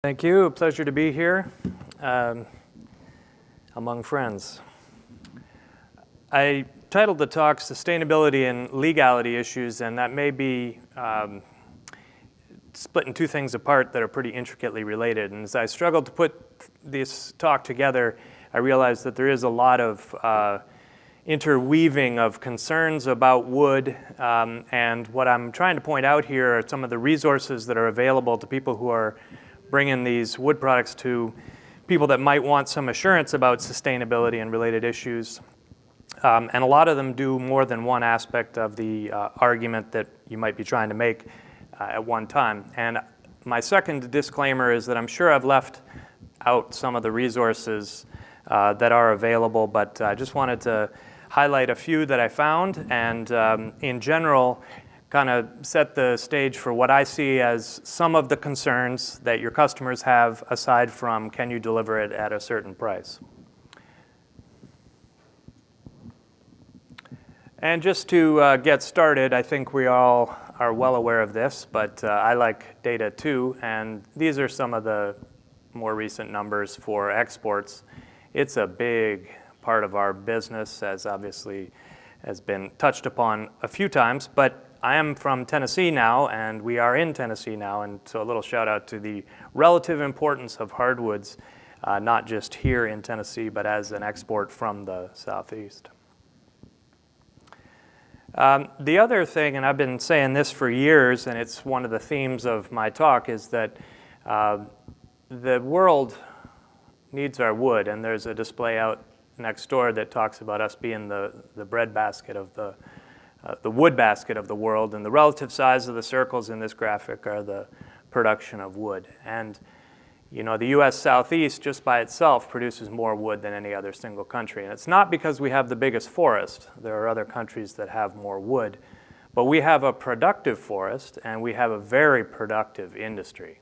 Thank you. A pleasure to be here among friends. I titled the talk Sustainability and Legality Issues, and that may be split in two things apart that are pretty intricately related. And as I struggled to put this talk together, I realized that there is a lot of interweaving of concerns about wood, and what I'm trying to point out here are some of the resources that are available to people who are bringing these wood products to people that might want some assurance about sustainability and related issues. And a lot of them do more than one aspect of the argument that you might be trying to make at one time. And my second disclaimer is that I'm sure I've left out some of the resources that are available, but I just wanted to highlight a few that I found, and in general, kind of set the stage for what I see as some of the concerns that your customers have, aside from can you deliver it at a certain price. And just to get started, I think we all are well aware of this, but I like data too, and these are some of the more recent numbers for exports. It's a big part of our business, as obviously has been touched upon a few times, but I am from Tennessee now, and we are in Tennessee now, and so a little shout out to the relative importance of hardwoods, not just here in Tennessee, but as an export from the Southeast. The other thing, and I've been saying this for years, and it's one of the themes of my talk, is that the world needs our wood, and there's a display out next door that talks about us being the breadbasket of the wood basket of the world, and the relative size of the circles in this graphic are the production of wood. And you know, the U.S. Southeast just by itself produces more wood than any other single country. And it's not because we have the biggest forest. There are other countries that have more wood. But we have a productive forest, and we have a very productive industry.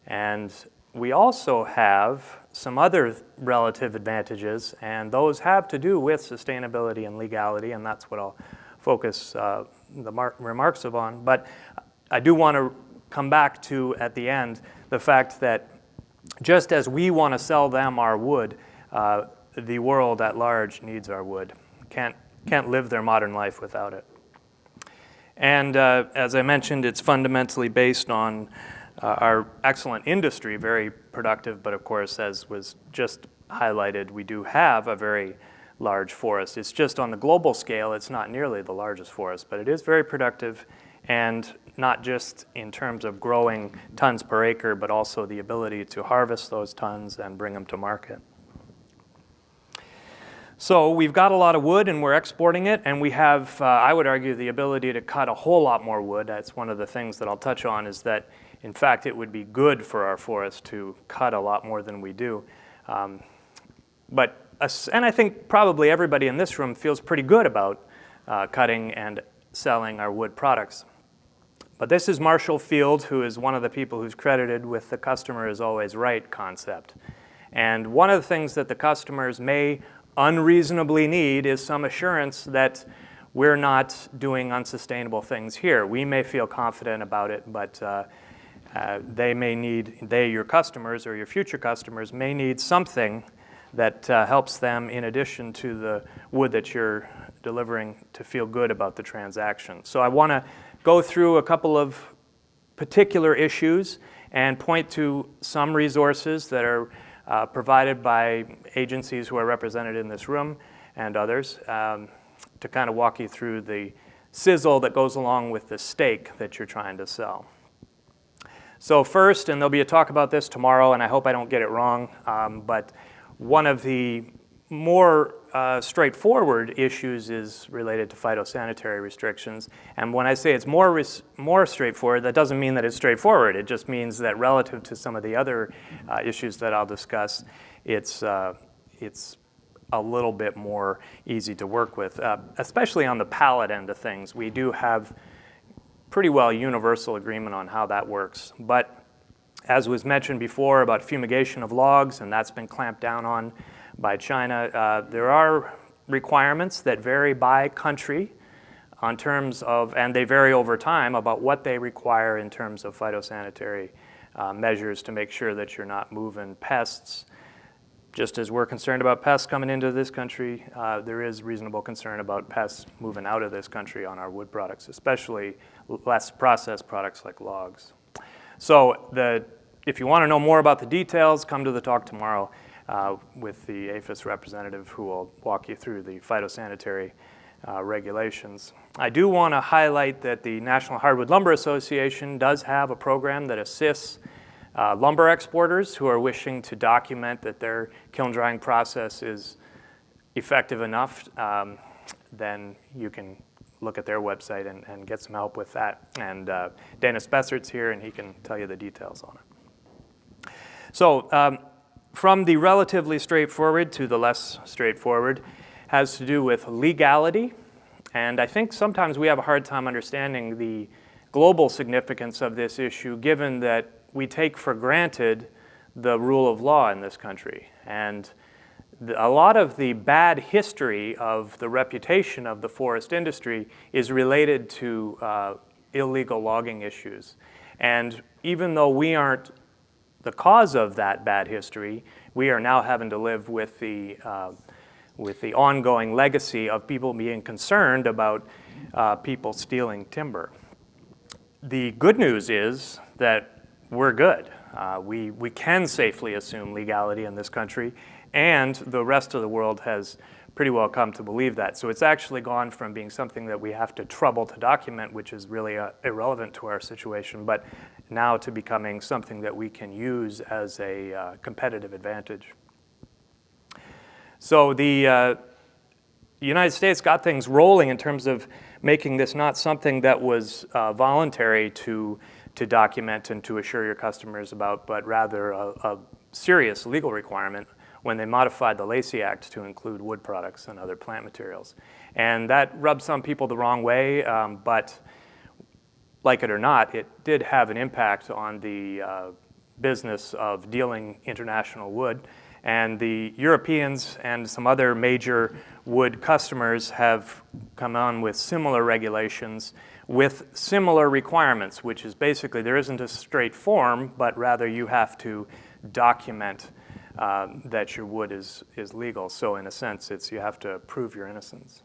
And we also have some other relative advantages, and those have to do with sustainability and legality, and that's what I'll focus the remarks upon. But I do want to come back to, at the end, the fact that just as we want to sell them our wood, the world at large needs our wood. Can't live their modern life without it. And as I mentioned, it's fundamentally based on our excellent industry, very productive, but of course, as was just highlighted, we do have a very large forest. It's just on the global scale, it's not nearly the largest forest, but it is very productive, and not just in terms of growing tons per acre, but also the ability to harvest those tons and bring them to market. So we've got a lot of wood and we're exporting it, and we have, I would argue, the ability to cut a whole lot more wood. That's one of the things that I'll touch on, is that in fact it would be good for our forest to cut a lot more than we do. And I think probably everybody in this room feels pretty good about cutting and selling our wood products. But this is Marshall Field, who is one of the people who's credited with the customer is always right concept. And one of the things that the customers may unreasonably need is some assurance that we're not doing unsustainable things here. We may feel confident about it, but your customers or your future customers may need something that helps them, in addition to the wood that you're delivering, to feel good about the transaction. So I want to go through a couple of particular issues and point to some resources that are provided by agencies who are represented in this room and others, to kind of walk you through the sizzle that goes along with the steak that you're trying to sell. So first, and there'll be a talk about this tomorrow, and I hope I don't get it wrong, but one of the more straightforward issues is related to phytosanitary restrictions. And when I say it's more straightforward, that doesn't mean that it's straightforward. It just means that relative to some of the other issues that I'll discuss, it's a little bit more easy to work with, especially on the pallet end of things. We do have pretty well universal agreement on how that works. But as was mentioned before about fumigation of logs, and that's been clamped down on by China, there are requirements that vary by country on terms of, and they vary over time, about what they require in terms of phytosanitary measures to make sure that you're not moving pests. Just as we're concerned about pests coming into this country, there is reasonable concern about pests moving out of this country on our wood products, especially less processed products like logs. So if you want to know more about the details, come to the talk tomorrow with the APHIS representative who will walk you through the phytosanitary regulations. I do want to highlight that the National Hardwood Lumber Association does have a program that assists lumber exporters who are wishing to document that their kiln drying process is effective enough. Then you can look at their website and get some help with that. And Dana Spessert's here, and he can tell you the details on it. So from the relatively straightforward to the less straightforward has to do with legality. And I think sometimes we have a hard time understanding the global significance of this issue, given that we take for granted the rule of law in this country. And a lot of the bad history of the reputation of the forest industry is related to illegal logging issues. And even though we aren't the cause of that bad history, we are now having to live with the ongoing legacy of people being concerned about people stealing timber. The good news is that we're good. We can safely assume legality in this country, and the rest of the world has pretty well come to believe that. So it's actually gone from being something that we have to trouble to document, which is really irrelevant to our situation, but now to becoming something that we can use as a competitive advantage. So the United States got things rolling in terms of making this not something that was voluntary to document and to assure your customers about, but rather a serious legal requirement when they modified the Lacey Act to include wood products and other plant materials. And that rubbed some people the wrong way, but like it or not, it did have an impact on the business of dealing international wood. And the Europeans and some other major wood customers have come on with similar regulations with similar requirements, which is basically there isn't a straight form, but rather you have to document that your wood is legal. So in a sense, you have to prove your innocence.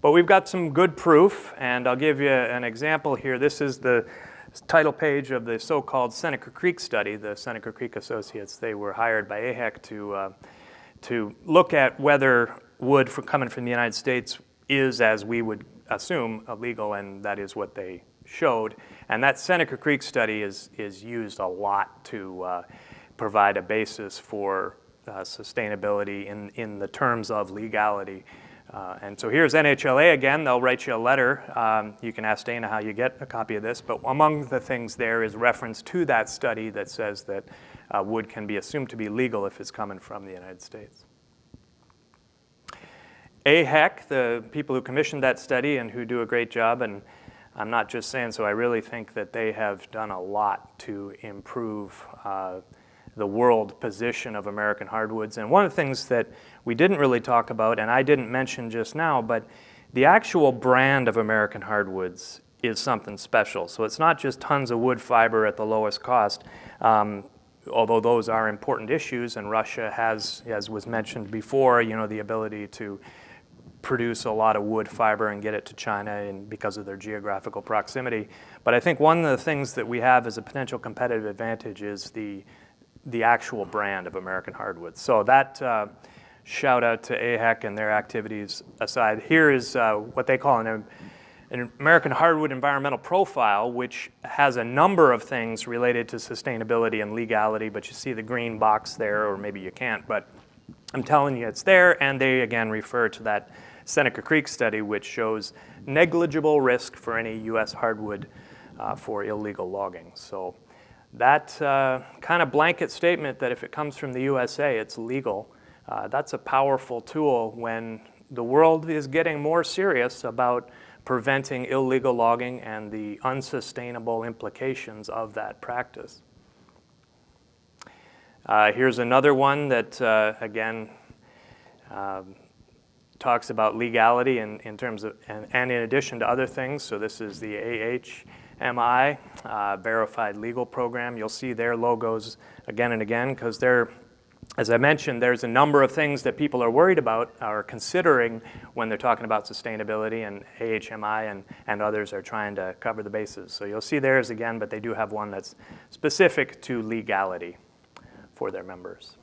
But we've got some good proof, and I'll give you an example here. This is the title page of the so-called Seneca Creek study. The Seneca Creek Associates, they were hired by AHMI to look at whether wood coming from the United States is, as we would assume, illegal, and that is what they showed. And that Seneca Creek study is used a lot to provide a basis for sustainability in the terms of legality. And so here's NHLA again. They'll write you a letter. You can ask Dana how you get a copy of this, but among the things there is reference to that study that says that wood can be assumed to be legal if it's coming from the United States. AHEC, the people who commissioned that study and who do a great job, and I'm not just saying so, I really think that they have done a lot to improve the world position of American hardwoods. And one of the things that we didn't really talk about, and I didn't mention just now, but the actual brand of American hardwoods is something special. So it's not just tons of wood fiber at the lowest cost, although those are important issues, and Russia has, as was mentioned before, the ability to produce a lot of wood fiber and get it to China and because of their geographical proximity. But I think one of the things that we have as a potential competitive advantage is the actual brand of American hardwoods. So that shout out to AHEC and their activities aside. Here is what they call an American Hardwood Environmental Profile, which has a number of things related to sustainability and legality, but you see the green box there, or maybe you can't, but I'm telling you it's there, and they again refer to that Seneca Creek study, which shows negligible risk for any U.S. hardwood for illegal logging. So that kind of blanket statement that if it comes from the USA, it's legal, that's a powerful tool when the world is getting more serious about preventing illegal logging and the unsustainable implications of that practice. Here's another one that, again, talks about legality in terms of, and in addition to other things. So this is the AHMI, Verified Legal Program. You'll see their logos again and again because they're, as I mentioned, there's a number of things that people are worried about or considering when they're talking about sustainability, and AHMI and others are trying to cover the bases. So you'll see theirs again, but they do have one that's specific to legality for their members.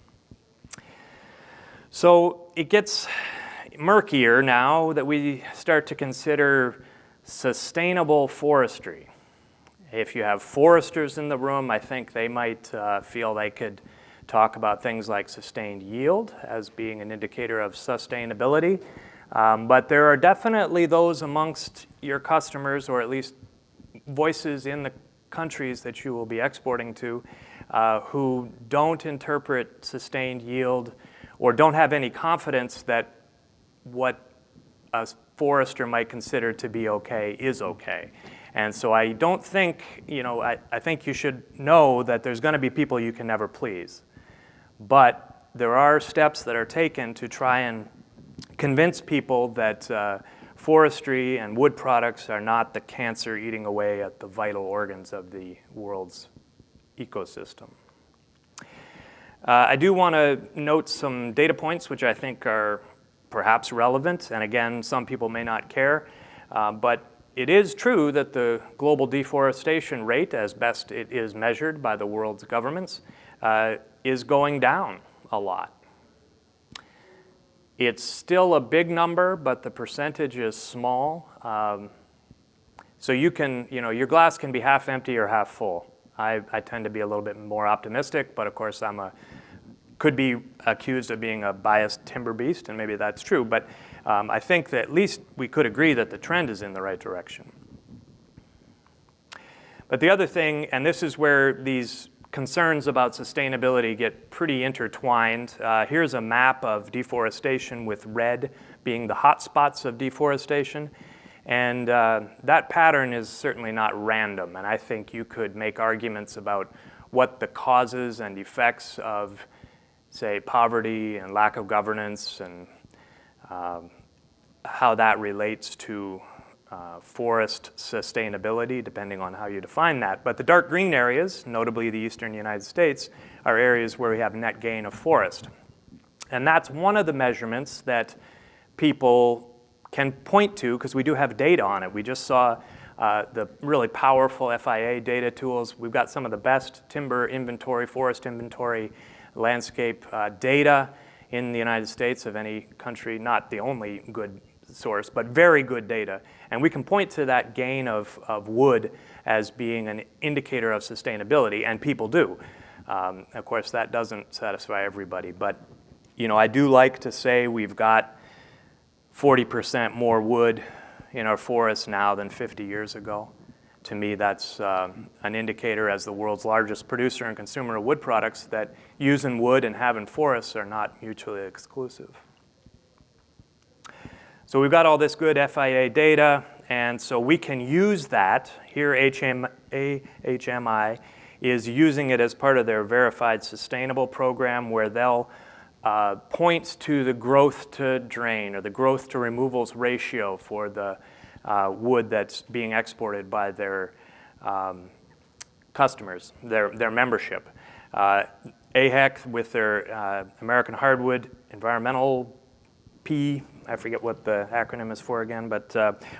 So it gets murkier now that we start to consider sustainable forestry. If you have foresters in the room, I think they might feel they could talk about things like sustained yield as being an indicator of sustainability. But there are definitely those amongst your customers, or at least voices in the countries that you will be exporting to, who don't interpret sustained yield or don't have any confidence that what a forester might consider to be okay is okay. And so I don't think, I think you should know that there's going to be people you can never please. But there are steps that are taken to try and convince people that forestry and wood products are not the cancer eating away at the vital organs of the world's ecosystem. I do want to note some data points which I think are perhaps relevant, and again, some people may not care, but it is true that the global deforestation rate, as best it is measured by the world's governments, is going down a lot. It's still a big number, but the percentage is small. So you can, your glass can be half empty or half full. I tend to be a little bit more optimistic, but of course could be accused of being a biased timber beast, and maybe that's true, but I think that at least we could agree that the trend is in the right direction. But the other thing, and this is where these concerns about sustainability get pretty intertwined. Here's a map of deforestation with red being the hot spots of deforestation. And that pattern is certainly not random. And I think you could make arguments about what the causes and effects of, say, poverty and lack of governance and how that relates to forest sustainability, depending on how you define that. But the dark green areas, notably the eastern United States, are areas where we have net gain of forest. And that's one of the measurements that people can point to, because we do have data on it. We just saw the really powerful FIA data tools. We've got some of the best timber inventory, forest inventory, landscape data in the United States of any country, not the only good source, but very good data. And we can point to that gain of wood as being an indicator of sustainability, and people do. Of course, that doesn't satisfy everybody, but I do like to say we've got 40% more wood in our forests now than 50 years ago. To me, that's an indicator, as the world's largest producer and consumer of wood products, that using wood and having forests are not mutually exclusive. So we've got all this good FIA data, and so we can use that. Here AHMI is using it as part of their Verified Sustainable program, where they'll point to the growth to drain or the growth to removals ratio for the wood that's being exported by their customers, their membership. AHEC with their American Hardwood Environmental I forget what the acronym is for again, but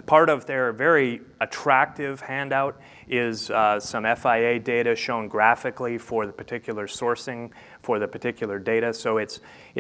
part of their very attractive handout is some FIA data shown graphically for the particular sourcing for the particular data. So it's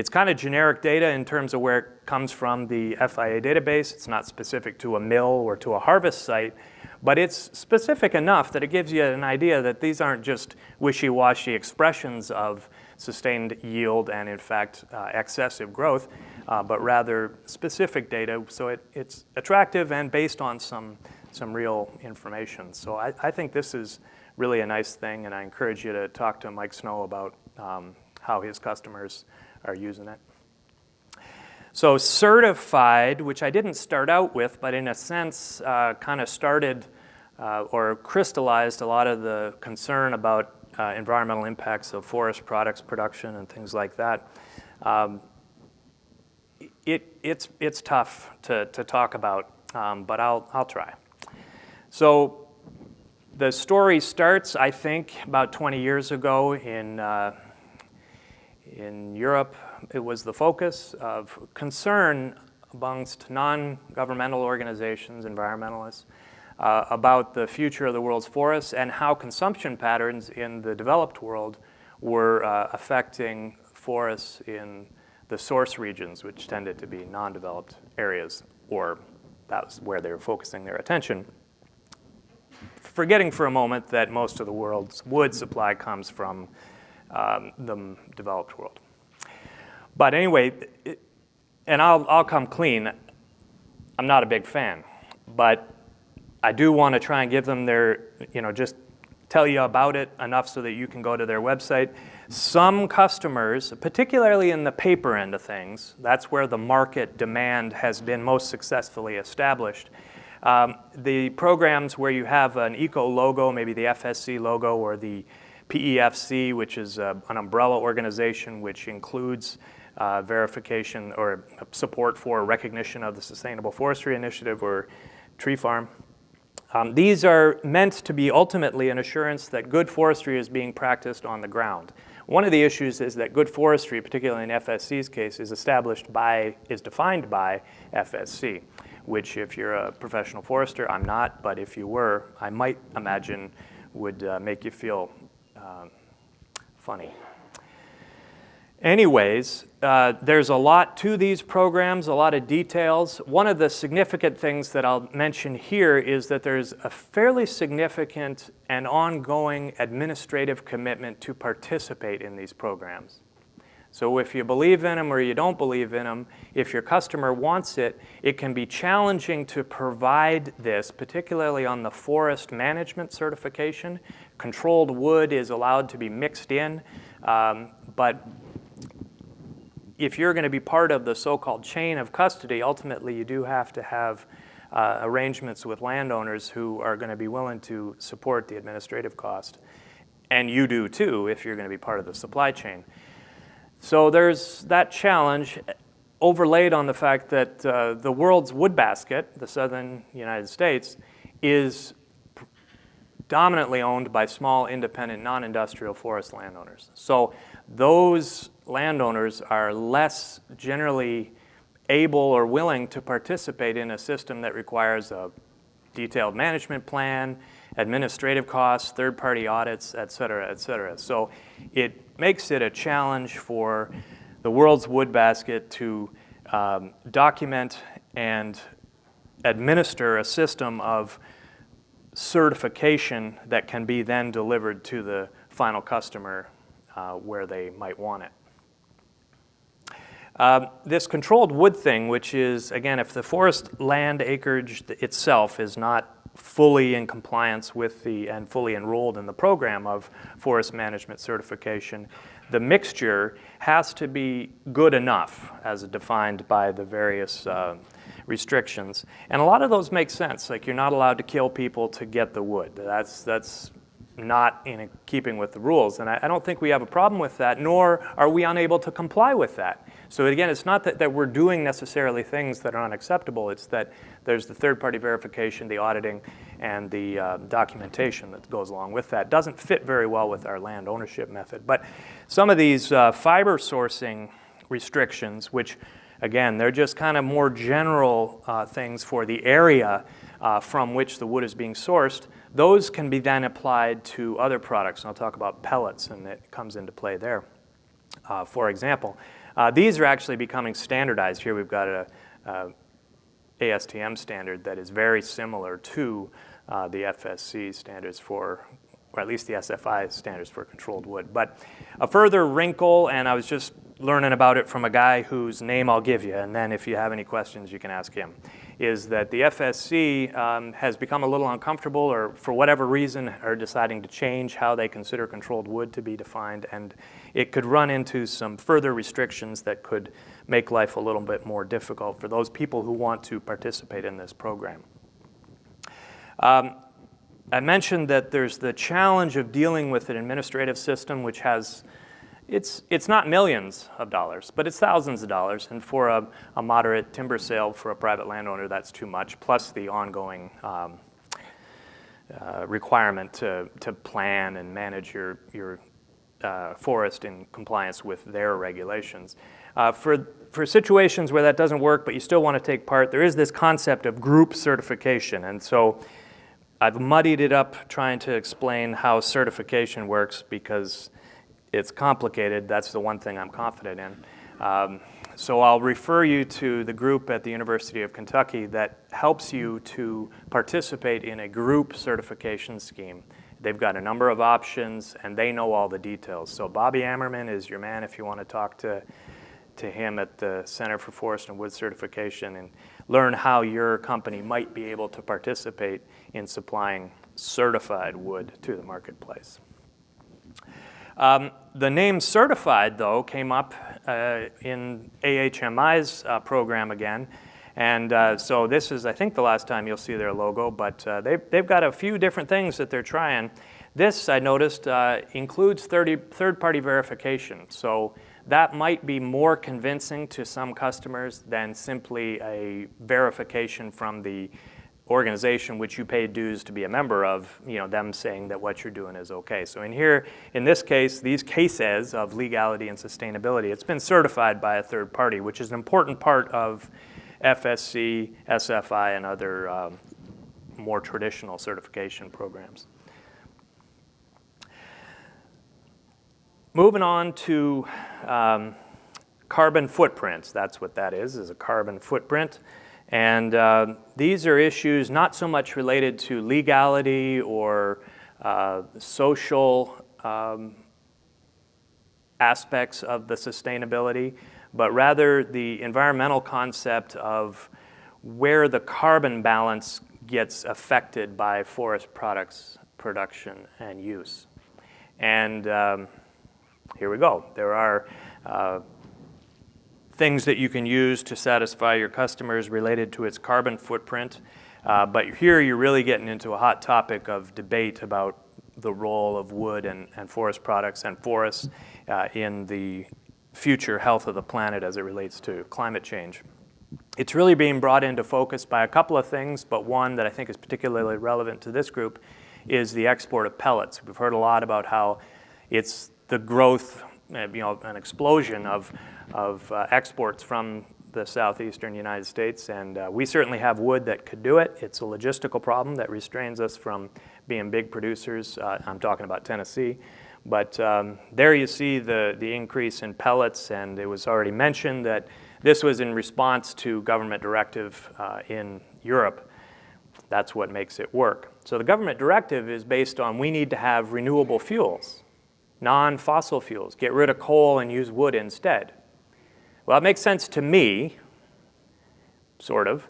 kind of generic data in terms of where it comes from the FIA database. It's not specific to a mill or to a harvest site, but it's specific enough that it gives you an idea that these aren't just wishy-washy expressions of sustained yield and, in fact, excessive growth, but rather specific data. So it's attractive and based on some real information. So I think this is really a nice thing, and I encourage you to talk to Mike Snow about how his customers are using it. So certified, which I didn't start out with, but in a sense kind of started or crystallized a lot of the concern about environmental impacts of forest products production and things like that. It's tough to talk about, but I'll try. So The story starts, I think, about 20 years ago in Europe. It was the focus of concern amongst non-governmental organizations, environmentalists, about the future of the world's forests and how consumption patterns in the developed world were affecting forests in the source regions, which tended to be non-developed areas, or that was where they were focusing their attention. Forgetting for a moment that most of the world's wood supply comes from the developed world. But anyway, and I'll come clean, I'm not a big fan, but I do want to try and give them their, just tell you about it enough so that you can go to their website. Some customers, particularly in the paper end of things, that's where the market demand has been most successfully established. The programs where you have an eco logo, maybe the FSC logo or the PEFC, which is an umbrella organization which includes verification or support for recognition of the Sustainable Forestry Initiative or tree farm. These are meant to be ultimately an assurance that good forestry is being practiced on the ground. One of the issues is that good forestry, particularly in FSC's case, is defined by FSC, which if you're a professional forester, I'm not, but if you were, I might imagine would make you feel funny. Anyways, there's a lot to these programs, a lot of details. One of the significant things that I'll mention here is that there's a fairly significant and ongoing administrative commitment to participate in these programs. So if you believe in them or you don't believe in them, if your customer wants it, it can be challenging to provide this, particularly on the forest management certification. Controlled wood is allowed to be mixed in, but if you're going to be part of the so-called chain of custody, ultimately you do have to have arrangements with landowners who are going to be willing to support the administrative cost. And you do too if you're going to be part of the supply chain. So there's that challenge overlaid on the fact that the world's wood basket, the southern United States, is dominantly owned by small, independent, non-industrial forest landowners. So those landowners are less generally able or willing to participate in a system that requires a detailed management plan, administrative costs, third-party audits, et cetera, et cetera. So it makes it a challenge for the world's wood basket to document and administer a system of certification that can be then delivered to the final customer where they might want it. This controlled wood thing, which is, again, if the forest land acreage itself is not fully in compliance with and fully enrolled in the program of forest management certification, the mixture has to be good enough as defined by the various restrictions. And a lot of those make sense. Like, you're not allowed to kill people to get the wood. That's not in keeping with the rules. And I don't think we have a problem with that, nor are we unable to comply with that. So again, it's not that we're doing necessarily things that are unacceptable. It's that there's the third-party verification, the auditing, and the documentation that goes along with that. Doesn't fit very well with our land ownership method. But some of these fiber sourcing restrictions, which again, they're just kind of more general things for the area from which the wood is being sourced. Those can be then applied to other products. And I'll talk about pellets, and it comes into play there. For example, these are actually becoming standardized. Here we've got a ASTM standard that is very similar to the FSC standards for, or at least the SFI standards for controlled wood. But a further wrinkle, and I was just learning about it from a guy whose name I'll give you, and then if you have any questions you can ask him, is that the FSC has become a little uncomfortable, or for whatever reason are deciding to change how they consider controlled wood to be defined, and it could run into some further restrictions that could make life a little bit more difficult for those people who want to participate in this program. I mentioned that there's the challenge of dealing with an administrative system which has, it's not millions of dollars, but it's thousands of dollars. And for a moderate timber sale for a private landowner, that's too much, plus the ongoing requirement to plan and manage your forest in compliance with their regulations. For situations where that doesn't work, but you still want to take part, there is this concept of group certification. And so I've muddied it up trying to explain how certification works because it's complicated. That's the one thing I'm confident in. So I'll refer you to the group at the University of Kentucky that helps you to participate in a group certification scheme. They've got a number of options, and they know all the details. So Bobby Ammerman is your man if you want to talk to him at the Center for Forest and Wood Certification and learn how your company might be able to participate in supplying certified wood to the marketplace. The name certified, though, came up in AHMI's program again. And so this is, I think, the last time you'll see their logo, but they've got a few different things that they're trying. This, I noticed, includes third-party verification. So that might be more convincing to some customers than simply a verification from the organization which you paid dues to be a member of, them saying that what you're doing is okay. So in this case, these cases of legality and sustainability, it's been certified by a third party, which is an important part of FSC, SFI, and other more traditional certification programs. Moving on to carbon footprints. That's what that is a carbon footprint. And these are issues not so much related to legality or social aspects of the sustainability, but rather the environmental concept of where the carbon balance gets affected by forest products production and use. And here we go. There are things that you can use to satisfy your customers related to its carbon footprint. But here you're really getting into a hot topic of debate about the role of wood and forest products and forests in the future health of the planet as it relates to climate change. It's really being brought into focus by a couple of things, but one that I think is particularly relevant to this group is the export of pellets. We've heard a lot about how it's the growth, an explosion of exports from the southeastern United States, and we certainly have wood that could do it. It's a logistical problem that restrains us from being big producers. I'm talking about Tennessee. But there you see the increase in pellets, and it was already mentioned that this was in response to government directive in Europe. That's what makes it work. So the government directive is based on we need to have renewable fuels, non-fossil fuels, get rid of coal and use wood instead. Well, it makes sense to me, sort of,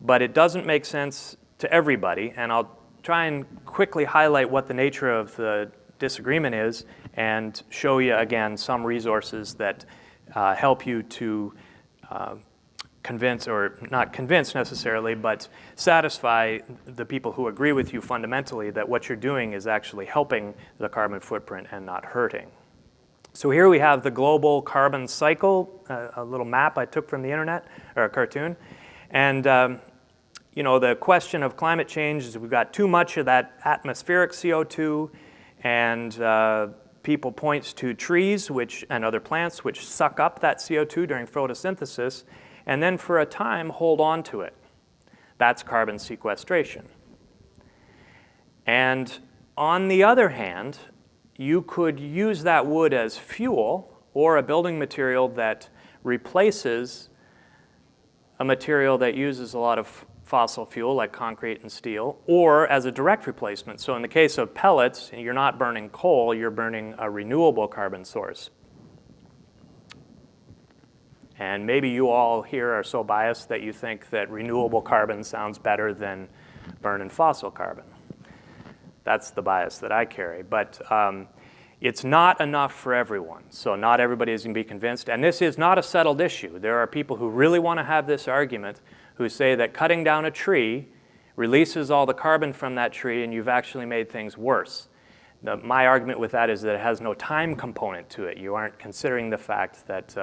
but it doesn't make sense to everybody, and I'll try and quickly highlight what the nature of the disagreement is and show you again some resources that help you to convince, or not convince necessarily, but satisfy the people who agree with you fundamentally that what you're doing is actually helping the carbon footprint and not hurting. So here we have the global carbon cycle, a little map I took from the internet, or a cartoon. And the question of climate change is we've got too much of that atmospheric CO2, and people points to trees and other plants which suck up that CO2 during photosynthesis, and then for a time hold on to it. That's carbon sequestration. And on the other hand, you could use that wood as fuel or a building material that replaces a material that uses a lot of fossil fuel like concrete and steel, or as a direct replacement. So in the case of pellets, you're not burning coal, you're burning a renewable carbon source. And maybe you all here are so biased that you think that renewable carbon sounds better than burning fossil carbon. That's the bias that I carry. But it's not enough for everyone. So not everybody is going to be convinced. And this is not a settled issue. There are people who really want to have this argument who say that cutting down a tree releases all the carbon from that tree and you've actually made things worse. My argument with that is that it has no time component to it. You aren't considering the fact that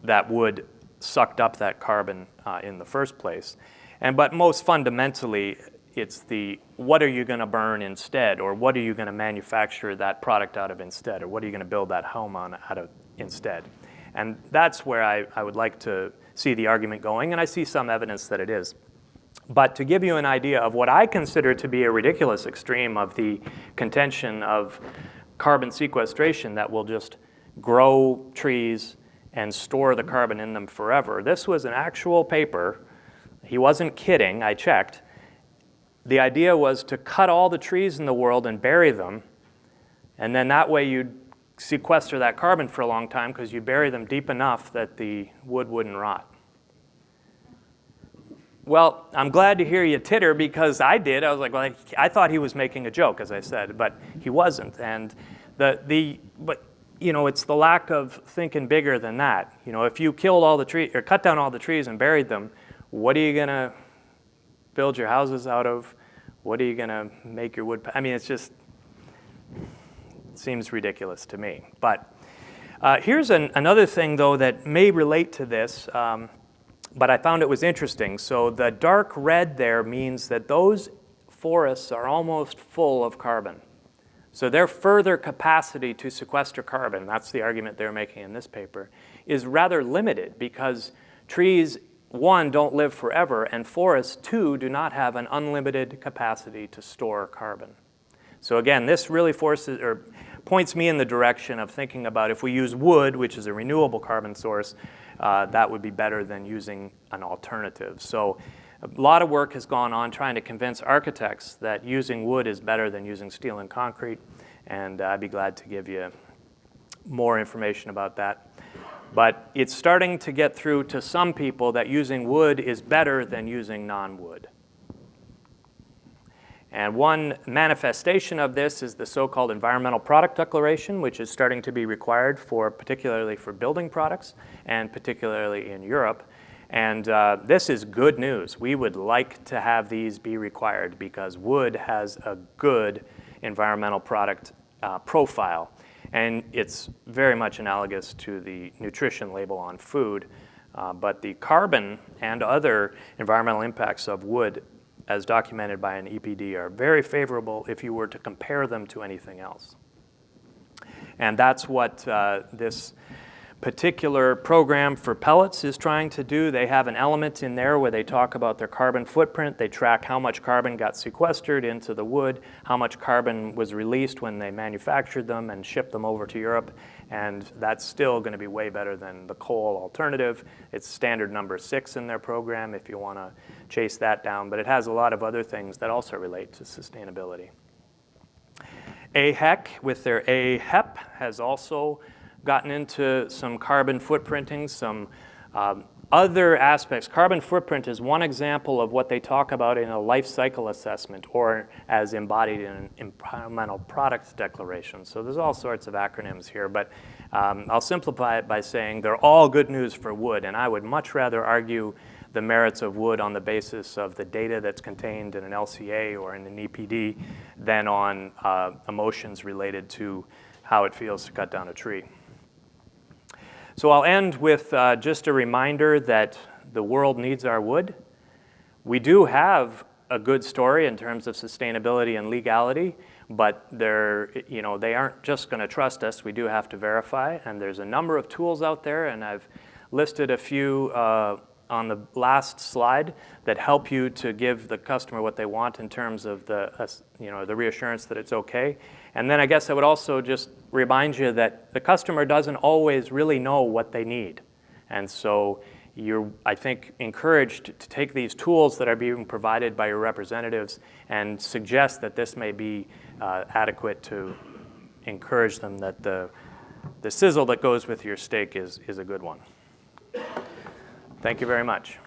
that wood sucked up that carbon in the first place. But most fundamentally, it's the what are you going to burn instead, or what are you going to manufacture that product out of instead, or what are you going to build that home on out of instead. And that's where I would like to see the argument going, and I see some evidence that it is. But to give you an idea of what I consider to be a ridiculous extreme of the contention of carbon sequestration that will just grow trees and store the carbon in them forever, this was an actual paper. He wasn't kidding, I checked. The idea was to cut all the trees in the world and bury them, and then that way you'd sequester that carbon for a long time because you bury them deep enough that the wood wouldn't rot. Well, I'm glad to hear you titter, because I did. I was like, well, I thought he was making a joke, as I said, but he wasn't. And but you know, it's the lack of thinking bigger than that. You know, if you killed all the trees or cut down all the trees and buried them, what are you gonna build your houses out of? What are you gonna make your wood? I mean, it seems ridiculous to me. But here's another thing, though, that may relate to this. But I found it was interesting. So the dark red there means that those forests are almost full of carbon. So their further capacity to sequester carbon, that's the argument they're making in this paper, is rather limited, because trees, one, don't live forever, and forests, two, do not have an unlimited capacity to store carbon. So again, this really points me in the direction of thinking about, if we use wood, which is a renewable carbon source, that would be better than using an alternative. So a lot of work has gone on trying to convince architects that using wood is better than using steel and concrete, and I'd be glad to give you more information about that. But it's starting to get through to some people that using wood is better than using non-wood. And one manifestation of this is the so-called environmental product declaration, which is starting to be required particularly for building products, and particularly in Europe. And this is good news. We would like to have these be required, because wood has a good environmental product profile. And it's very much analogous to the nutrition label on food. But the carbon and other environmental impacts of wood, as documented by an EPD, are very favorable if you were to compare them to anything else. And that's what this particular program for pellets is trying to do. They have an element in there where they talk about their carbon footprint. They track how much carbon got sequestered into the wood, how much carbon was released when they manufactured them and shipped them over to Europe. And that's still going to be way better than the coal alternative. It's standard number 6 in their program if you want to chase that down. But it has a lot of other things that also relate to sustainability. AHEC, with their AHEP, has also gotten into some carbon footprinting, some other aspects. Carbon footprint is one example of what they talk about in a life cycle assessment, or as embodied in an environmental product declaration. So there's all sorts of acronyms here, but I'll simplify it by saying they're all good news for wood, and I would much rather argue the merits of wood on the basis of the data that's contained in an LCA or in an EPD than on emotions related to how it feels to cut down a tree. So I'll end with just a reminder that the world needs our wood. We do have a good story in terms of sustainability and legality, but they aren't just going to trust us. We do have to verify, and there's a number of tools out there, and I've listed a few on the last slide that help you to give the customer what they want in terms of the reassurance that it's okay. And then I guess I would also just remind you that the customer doesn't always really know what they need. And so you're, I think, encouraged to take these tools that are being provided by your representatives and suggest that this may be adequate to encourage them that the sizzle that goes with your steak is a good one. Thank you very much.